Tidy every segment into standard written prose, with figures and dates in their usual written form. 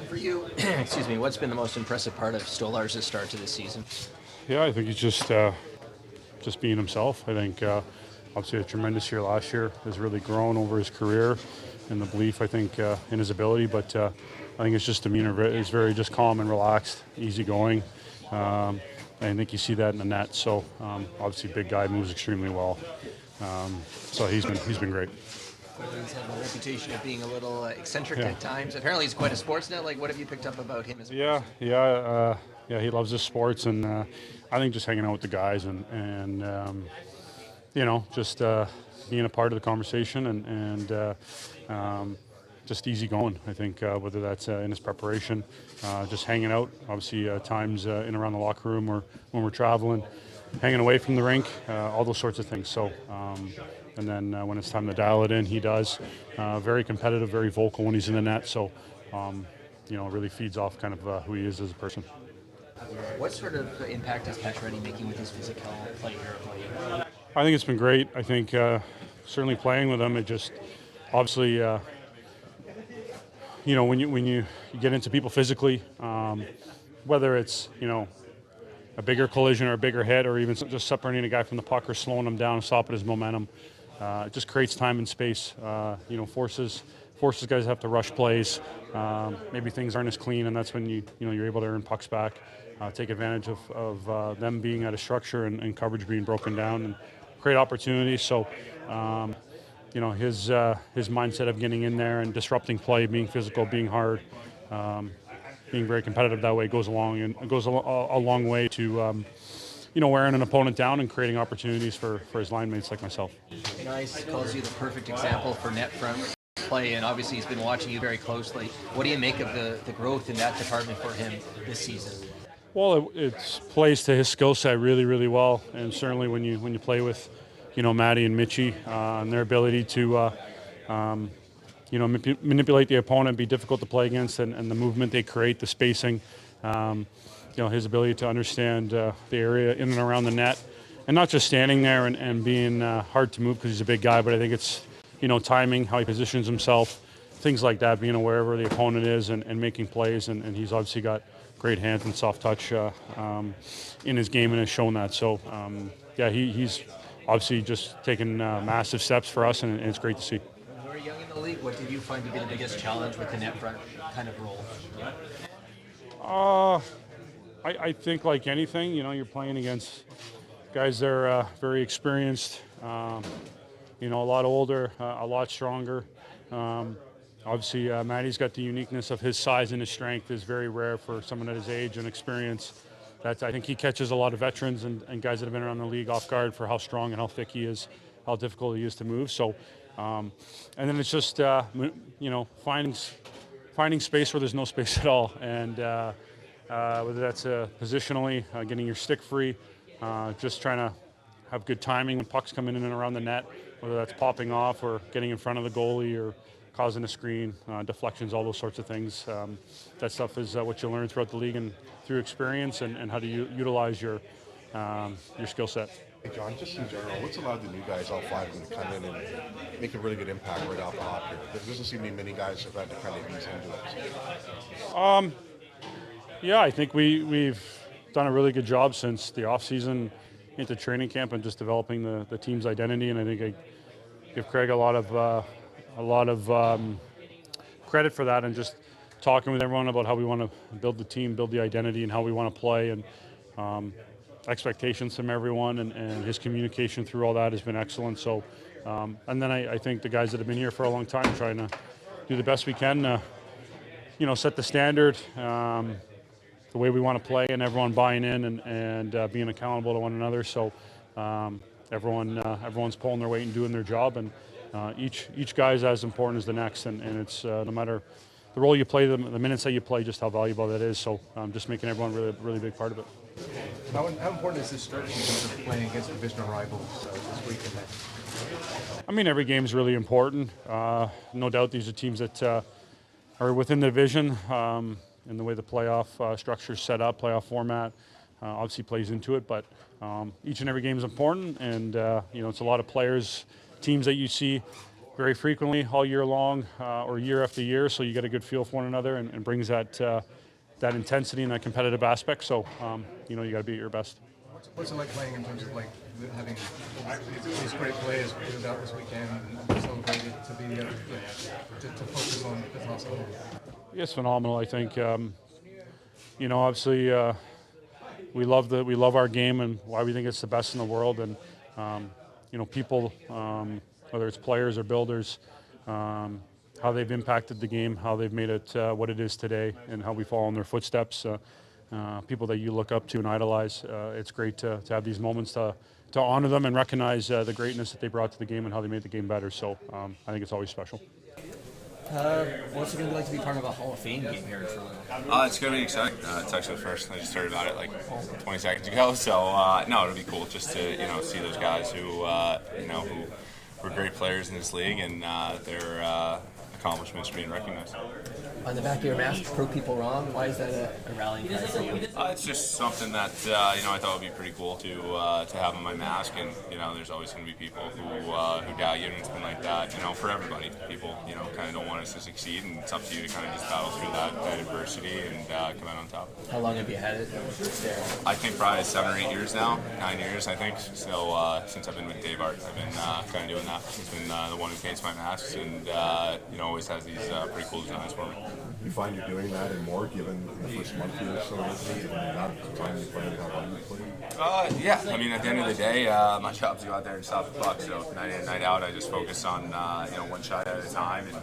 For you, excuse me, what's been the most impressive part of Stolarz' start to this season? Yeah, I think he's just being himself. I think obviously a tremendous year last year, has really grown over his career, and the belief I think in his ability. But I think it's just demeanor is very just calm and relaxed, easygoing. I think you see that in the net. So obviously, big guy moves extremely well. So he's been great. He's had a reputation of being a little eccentric Yeah. at times. Apparently, he's quite a sports nut. Like, what have you picked up about him as a Yeah, person? yeah. He loves his sports, and I think just hanging out with the guys and just being a part of the conversation and just easy going. I think whether that's in his preparation, just hanging out. Obviously, times in and around the locker room or when we're traveling, hanging away from the rink, all those sorts of things. So. And then when it's time to dial it in, he does. Very competitive, very vocal when he's in the net. So, it really feeds off kind of who he is as a person. What sort of impact is Pacioretty making with his physical play here for you? I think it's been great. I think certainly playing with him, it just obviously, when you get into people physically, whether it's a bigger collision or a bigger hit, or even just separating a guy from the puck or slowing him down, stopping his momentum. It just creates time and space. Forces guys to have to rush plays. Maybe things aren't as clean, and that's when you're able to earn pucks back, take advantage of them being out of structure and coverage being broken down, and create opportunities. So, his mindset of getting in there and disrupting play, being physical, being hard. Being very competitive that way goes a long way to wearing an opponent down and creating opportunities for his line mates like myself. Nice calls you the perfect example for net front play, and obviously he's been watching you very closely. What do you make of the growth in that department for him this season? Well, it plays to his skill set really, really well, and certainly when you play with Matty and Mitchie and their ability to manipulate the opponent, be difficult to play against, and the movement they create, the spacing, his ability to understand the area in and around the net, and not just standing there and being hard to move because he's a big guy, but I think it's, timing, how he positions himself, things like that, being aware of where the opponent is and making plays, and he's obviously got great hands and soft touch in his game and has shown that. So, he's obviously just taken massive steps for us, and it's great to see. Young in the league, what did you find to be the biggest challenge with the net front kind of role? I think like anything, you're playing against guys that are very experienced, a lot older, a lot stronger. Obviously, Matty's got the uniqueness of his size and his strength is very rare for someone at his age and experience. I think he catches a lot of veterans and guys that have been around the league off guard for how strong and how thick he is, how difficult he is to move. So. And then it's just finding space where there's no space at all, and whether that's positionally, getting your stick free, just trying to have good timing when pucks come in and around the net, whether that's popping off or getting in front of the goalie or causing a screen, deflections, all those sorts of things. That stuff is what you learn throughout the league and through experience and how to utilize your skill set. Hey John, just in general, what's allowed the new guys, all five of them, to come in and make a really good impact right off the hop here? There doesn't seem to be many guys who've had to kind of ease into it. Yeah, I think we've done a really good job since the off season into training camp and just developing the team's identity. And I think I give Craig a lot of credit for that, and just talking with everyone about how we want to build the team, build the identity, and how we want to play, and expectations from everyone, and his communication through all that has been excellent. So, and then I think the guys that have been here for a long time trying to do the best we can, set the standard, the way we want to play, and everyone buying in and being accountable to one another. So everyone's pulling their weight and doing their job, and each guy is as important as the next, and it's no matter the role you play, the minutes that you play, just how valuable that is. So just making everyone really, really big part of it. How important is this start in terms of playing against divisional rivals this weekend? I mean, every game is really important. No doubt these are teams that are within the division, and the way the playoff structure is set up, playoff format, obviously plays into it. But each and every game is important, and it's a lot of players, teams that you see very frequently all year long or year after year, so you get a good feel for one another and brings that intensity and that competitive aspect. So, you got to be at your best. What's it like playing in terms of like having these great players put out this weekend and celebrated to be to focus on the awesome? It's phenomenal. I think obviously we love our game and why we think it's the best in the world, and people, whether it's players or builders, how they've impacted the game, how they've made it what it is today, and how we follow in their footsteps. People that you look up to and idolize. It's great to have these moments to honor them and recognize the greatness that they brought to the game and how they made the game better. So I think it's always special. What's it going to be like to be part of a Hall of Fame game here in Toronto? It's going to be exciting. It's actually the first. I just heard about it like 20 seconds ago. So no, it'll be cool just to see those guys who who were great players in this league and their accomplishments being recognized. On the back of your mask, prove people wrong. Why is that a rallying cry for you? It's just something that I thought would be pretty cool to have on my mask, and there's always going to be people who doubt you, and it's been like that for everybody. People kind of don't want us to succeed, and it's up to you to kind of just battle through that adversity and come out on top. How long have you had it there? I think probably 7 or 8 years now, 9 years I think. So since I've been with Tavares, I've been kind of doing that. He's been the one who paints my masks, and always has these pretty cool designs for me. You find you're doing that and more given the first month you were so busy and not the time you played, how long you played? Yeah, I mean, at the end of the day, my job's to go out there and stop the puck. So night in, night out, I just focus on one shot at a time, and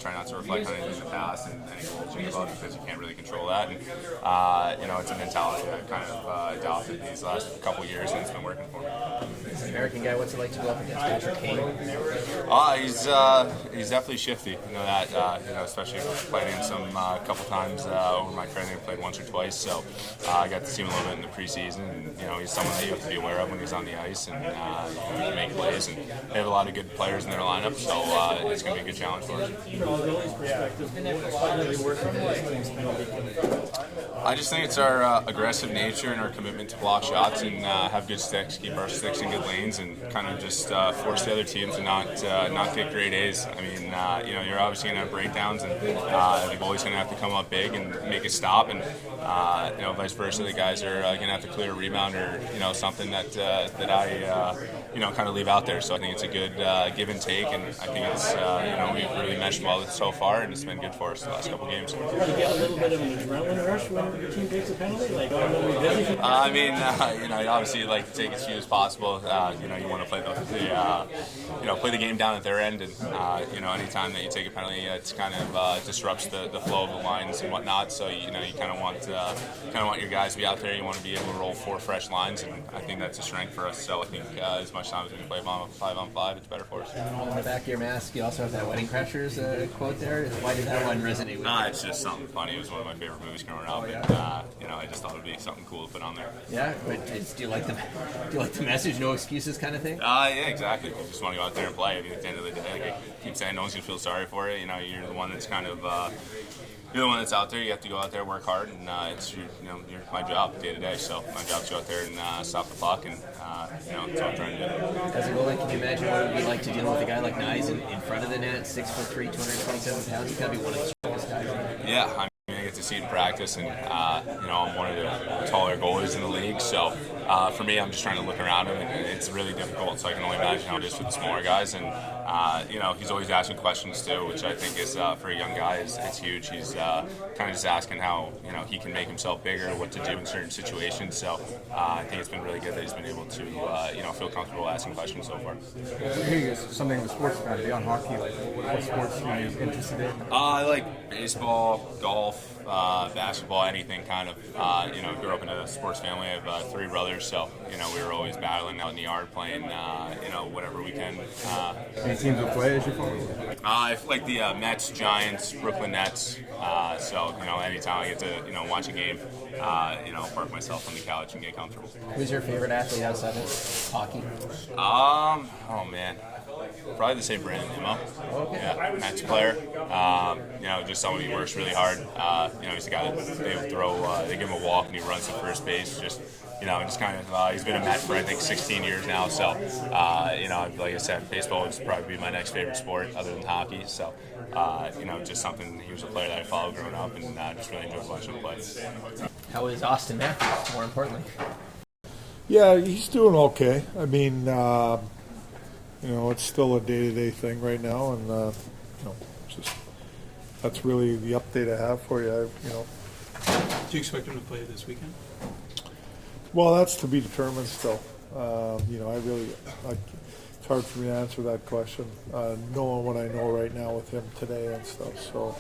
try not to reflect on anything in the past and any goals you give up because you can't really control that. And it's a mentality that I've kind of adopted these last couple of years, and it's been working for me. As an American guy, what's it like to go up against Patrick Kane? He's definitely shifty. That especially playing him some couple times over my career. I think I played once or twice, so I got to see him a little bit in the preseason. And he's someone that you have to be aware of when he's on the ice and he can make plays. And they have a lot of good players in their lineup, so it's going to be a good challenge for us. I just think it's our aggressive nature and our commitment to block shots and have good sticks, keep our sticks in good lanes, and kind of just force the other team to not get great A's. I mean, you're obviously going to have breakdowns, and the goalie's going to have to come up big and make a stop, and vice versa. The guys are going to have to clear a rebound or something that I kind of leave out there. So I think it's a good give and take, and I think it's we've really meshed well so far, and it's been good for us the last couple games. Do you get a little bit of an adrenaline rush when your team takes a penalty? I mean, you obviously like to take as few as possible. You want to play play the game down at their end, and anytime that you take a penalty, it's kind of disrupts the flow of the lines and whatnot. So you kind of want your guys to be out there. You want to be able to roll 4 fresh lines, and I think that's a strength for us. So I think as much time as we can play 5-on-5, it's better for us. On the back of your mask, you also have that Wedding Crashers quote there. Why did that one resonate with you? It's just something funny. It was one of my favorite movies growing up, and I just thought it would be something cool to put on there. Yeah, but do you like the message? No excuses, kind of thing. Yeah, exactly. You just want to go out there and play. I mean, at the end of the day, like I keep saying, no one's gonna feel sorry for it. You're the one that's kind of you're the one that's out there. You have to go out there, work hard, and it's my job day to day. So my job is to go out there and stop the puck, and that's what I'm trying to do. As a goalie, can you imagine what it would be like to deal with a guy like Nyes in front of the net, 6'3", 227 pounds? He's got to be one of the strongest guys. Yeah, I get to see it in practice, and I'm one of the taller goalies in the league. So for me, I'm just trying to look around him, and it's really difficult. So I can only imagine how it is for the smaller guys. And he's always asking questions too, which I think is for a young guy it's huge. He's kind of just asking how he can make himself bigger, what to do in certain situations. So I think it's been really good that he's been able to feel comfortable asking questions so far. Here's something with sports about beyond hockey. Like what sports are you interested in? I like baseball, golf. Basketball, anything kind of. Grew up in a sports family. I have 3 brothers, so we were always battling out in the yard, playing whatever we can. Any teams to play as you follow? I like the Mets, Giants, Brooklyn Nets. So anytime I get to watch a game, park myself on the couch and get comfortable. Who's your favorite athlete outside of hockey? Oh man. Probably the same Brandon Nimmo. Okay. Yeah, nice player. Just someone who works really hard. He's a guy that they give him a walk and he runs to first base. Just kind of, he's been a Met for I think 16 years now. So, like I said, baseball would probably be my next favorite sport other than hockey. So, just something. He was a player that I followed growing up, and just really enjoyed watching him play. How is Austin Matthews, more importantly? Yeah, he's doing okay. I mean, it's still a day-to-day thing right now, and that's really the update I have for you. Do you expect him to play this weekend? Well, that's to be determined still. It's hard for me to answer that question, knowing what I know right now with him today and stuff. So,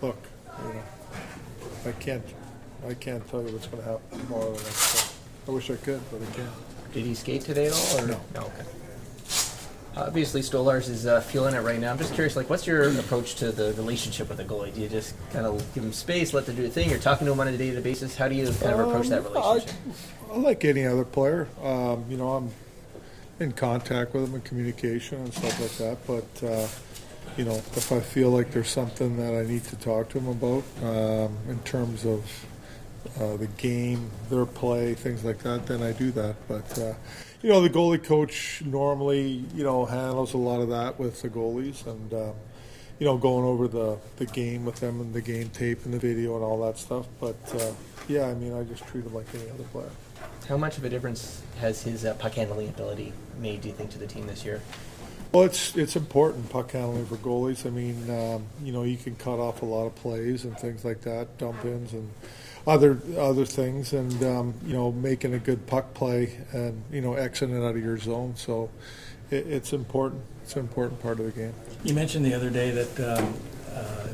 look, I can't tell you what's going to happen tomorrow. I wish I could, but I can't. Did he skate today at all? Or? No. Okay. Obviously, Stolarz is feeling it right now. I'm just curious, what's your approach to the relationship with the goalie? Do you just kind of give him space, let them do the thing? You're talking to him on a day-to-day basis. How do you kind of approach that relationship? I like any other player. I'm in contact with him in communication and stuff like that. But if I feel like there's something that I need to talk to him about in terms of the game, their play, things like that, then I do that. But the goalie coach normally handles a lot of that with the goalies, and going over the game with them and the game tape and the video and all that stuff. But I just treat him like any other player. How much of a difference has his puck handling ability made, do you think, to the team this year? Well, it's important, puck handling for goalies. I mean, you can cut off a lot of plays and things like that, dump-ins and other things, and making a good puck play and exiting out of your zone. So it's important. It's an important part of the game. You mentioned the other day that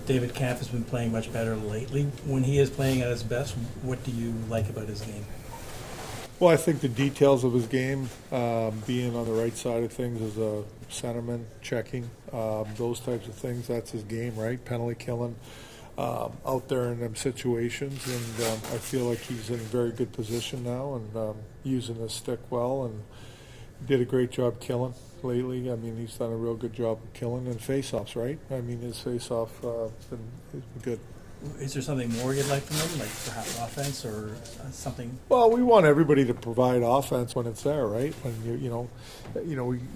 David Kampf has been playing much better lately. When he is playing at his best, what do you like about his game? Well, I think the details of his game, being on the right side of things as a centerman, checking, those types of things, that's his game, right? Penalty killing, out there in them situations, and I feel like he's in a very good position now and using his stick well, and did a great job killing lately. I mean, he's done a real good job of killing and face-offs, right? I mean, his face-off has been good. Is there something more you'd like from him, like perhaps offense or something? Well, we want everybody to provide offense when it's there, right? When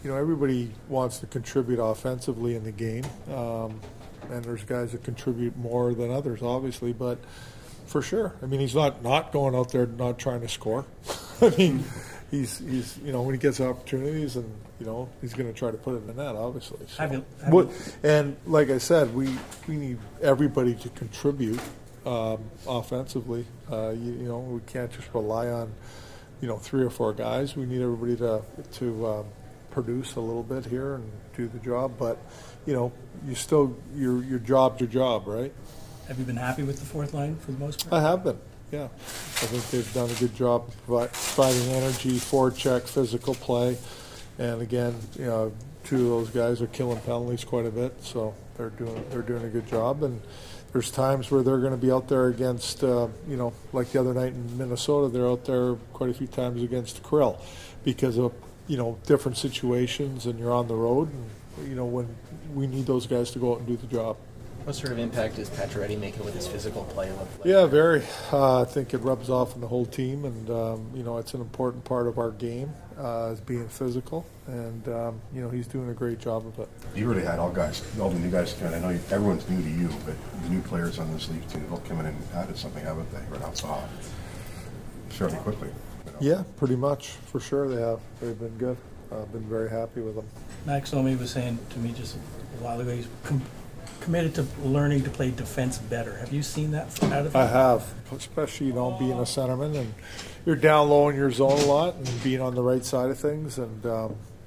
everybody wants to contribute offensively in the game, and there's guys that contribute more than others, obviously. But for sure, I mean, he's not going out there not trying to score. I mean, he's when he gets opportunities, and he's going to try to put it in the net, obviously. So. And like I said, we need everybody to contribute offensively. We can't just rely on 3 or 4 guys. We need everybody to produce a little bit here and do the job. But you still your job's your job, right? Have you been happy with the fourth line for the most part? I have been. Yeah, I think they've done a good job providing energy, forecheck, physical play, and again, 2 of those guys are killing penalties quite a bit, so they're doing a good job. And there's times where they're going to be out there against, like the other night in Minnesota, they're out there quite a few times against Krill because of different situations, and you're on the road, and when we need those guys to go out and do the job. What sort of impact is Pacioretty making with his physical play? Yeah, very. I think it rubs off on the whole team, and it's an important part of our game, is being physical, and he's doing a great job of it. You really had all the new guys. I know everyone's new to you, but the new players on this league too, all coming in and added something, haven't they? Right outside, fairly quickly. Yeah, pretty much, for sure they have. They've been good. I've been very happy with them. Max Omi was saying to me just a while ago, he's committed to learning to play defense better. Have you seen that out of him? I have, especially being a centerman, and you're down low in your zone a lot, and being on the right side of things, and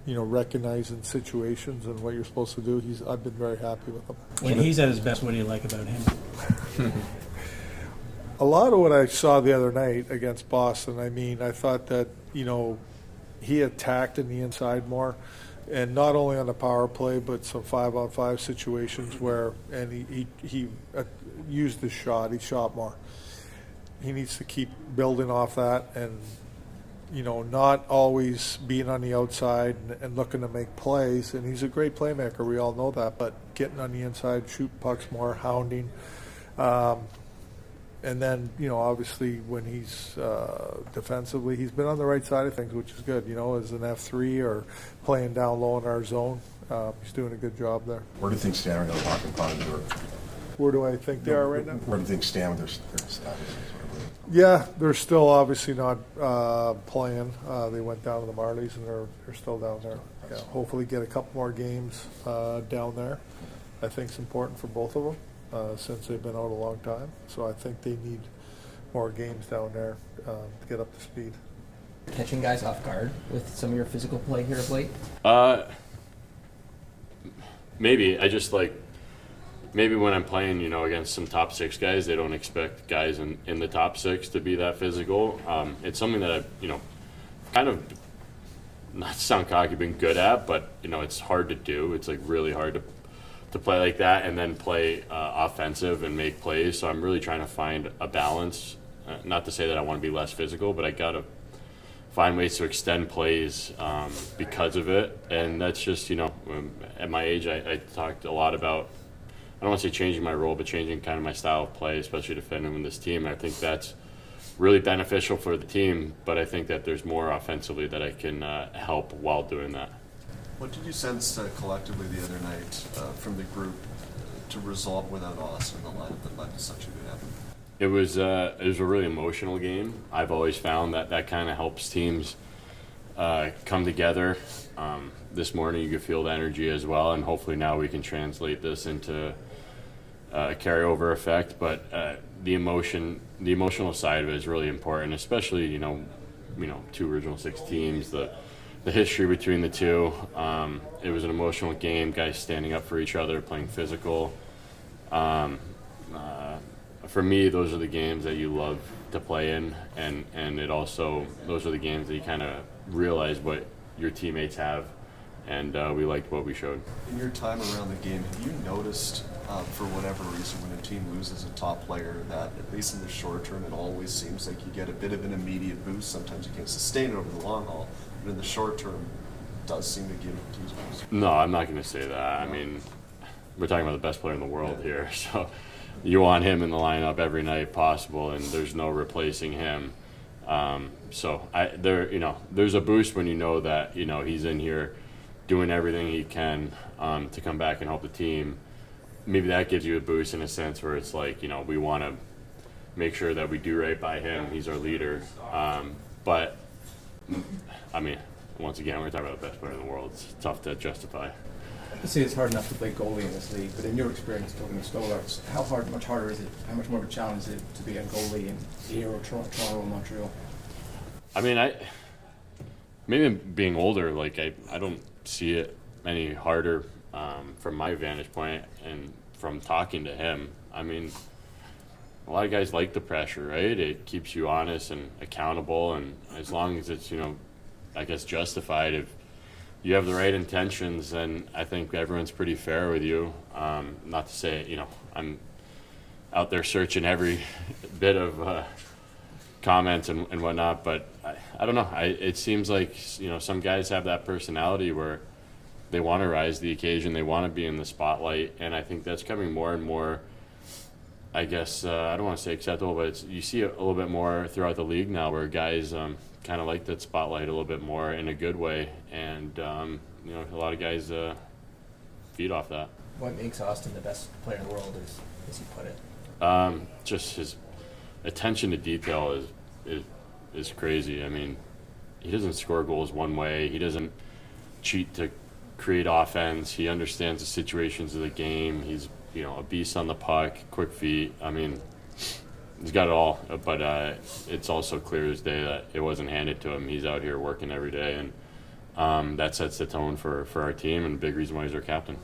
recognizing situations and what you're supposed to do. I've been very happy with him. When he's at his best, what do you like about him? A lot of what I saw the other night against Boston. I mean, I thought that he attacked in the inside more. And not only on the power play, but some 5-on-5 situations where, and he used his shot. He shot more. He needs to keep building off that and not always being on the outside and looking to make plays. And he's a great playmaker. We all know that. But getting on the inside, shooting pucks more, hounding. And then, obviously when he's defensively, he's been on the right side of things, which is good. As an F3 or playing down low in our zone, he's doing a good job there. Where do you think Stan right now talking about in Europe? Where do I think they are right now? Where do you think Stan with their status? Yeah, they're still obviously not playing. They went down to the Marlies, and they're still down there. Yeah, hopefully get a couple more games down there. I think it's important for both of them since they've been out a long time. So I think they need more games down there to get up to speed. Catching guys off guard with some of your physical play here of late? Maybe. I just maybe when I'm playing, against some top 6 guys, they don't expect guys in the top 6 to be that physical. It's something that I've, kind of, not to sound cocky, been good at, but, it's hard to do. It's really hard to play like that and then play offensive and make plays. So I'm really trying to find a balance. Not to say that I want to be less physical, but I got to find ways to extend plays because of it. And that's just, at my age, I talked a lot about, I don't want to say changing my role, but changing kind of my style of play, especially defending with this team. I think that's really beneficial for the team, but I think that there's more offensively that I can help while doing that. What did you sense collectively the other night from the group to resolve without Austin in the lineup that led to such a good effort? It was a really emotional game. I've always found that kind of helps teams come together. This morning you could feel the energy as well, and hopefully now we can translate this into a carryover effect. But the emotional side of it is really important, especially 2 Original 6 teams. The history between the two. It was an emotional game. Guys standing up for each other, playing physical. For me, those are the games that you love to play in, and it also, those are the games that you kind of realize what your teammates have, and we liked what we showed. In your time around the game, have you noticed, for whatever reason, when a team loses a top player, that at least in the short term, it always seems like you get a bit of an immediate boost? Sometimes you can't sustain it over the long haul, but in the short term, it does seem to give teams a boost. No, I'm not going to say that. I mean, we're talking about the best player in the world here, so you want him in the lineup every night possible, and there's no replacing him. There's a boost when you know that he's in here doing everything he can to come back and help the team. Maybe that gives you a boost in a sense where it's we want to make sure that we do right by him. He's our leader. But I mean, once again, we're talking about the best player in the world. It's tough to justify. I see it's hard enough to play goalie in this league, but in your experience talking to Stolarz, much harder is it? How much more of a challenge is it to be a goalie in here or Toronto or Montreal? I mean, maybe being older, I don't see it any harder from my vantage point and from talking to him. I mean, a lot of guys like the pressure, right? It keeps you honest and accountable, and as long as it's, I guess justified, if you have the right intentions, then I think everyone's pretty fair with you. Not to say, I'm out there searching every bit of comments and whatnot, but I don't know. It seems like, some guys have that personality where they want to rise to the occasion, they want to be in the spotlight, and I think that's coming more and more, I guess, I don't want to say acceptable, but you see it a little bit more throughout the league now where guys kind of like that spotlight a little bit more in a good way, and a lot of guys feed off that. What makes Austin the best player in the world, as you put it? Just his attention to detail is crazy. I mean, he doesn't score goals one way. He doesn't cheat to create offense. He understands the situations of the game. He's a beast on the puck, quick feet. I mean, he's got it all, but it's also clear as day that it wasn't handed to him. He's out here working every day, and that sets the tone for our team, and a big reason why he's our captain.